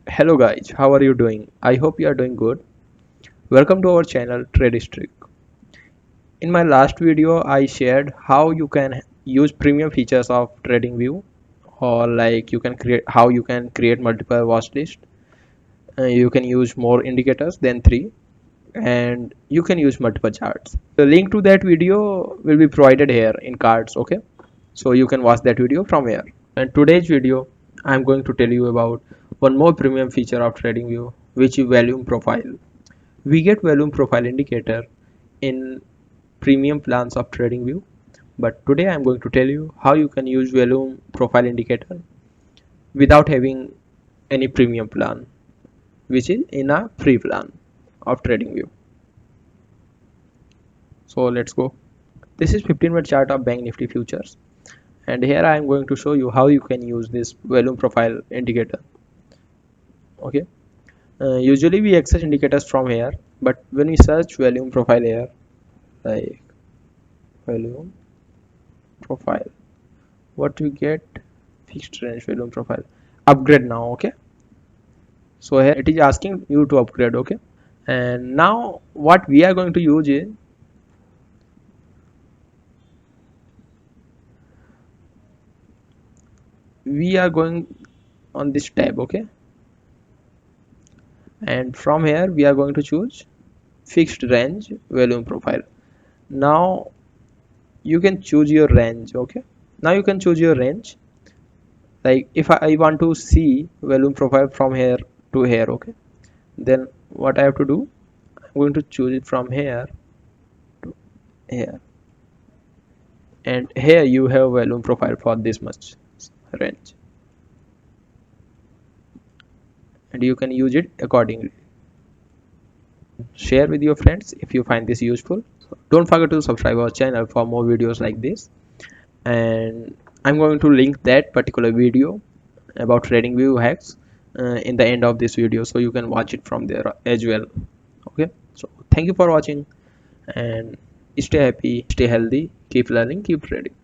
Hello guys, how are you doing? I hope you are doing good. Welcome to our channel Trade Streak. In my last video, I shared how you can use premium features of TradingView, or like you can create how you can create multiple watch list. You can use more indicators than three, and you can use multiple charts. The link to that video will be provided here in cards. Okay, so you can watch that video from here. And today's video, I'm going to tell you about one more premium feature of TradingView, which is volume profile. We get volume profile indicator in premium plans of TradingView, but today I'm going to tell you how you can use volume profile indicator without having any premium plan, which is in a free plan of TradingView. So let's go. This is 15-minute chart of Bank Nifty futures, and here I am going to show you how you can use this volume profile indicator. Okay. Usually we access indicators from here, but when we search volume profile here, like volume profile, what you get, fixed range volume profile, upgrade now. Okay, so here it is asking you to upgrade. Okay, and now what we are going to use is we are going on this tab. Okay, and from here we are going to choose fixed range volume profile. Now you can choose your range. Okay, now you can choose your range. Like if I want to see volume profile from here to here. Okay, then what I have to do, I'm going to choose it from here to here, and here you have volume profile for this much range, and you can use it accordingly. Share with your friends if you find this useful. Don't forget to subscribe our channel for more videos like this, and I'm going to link that particular video about trading view hacks in the end of this video, so you can watch it from there as well. Okay, so thank you for watching, and stay happy, stay healthy, keep learning, keep trading.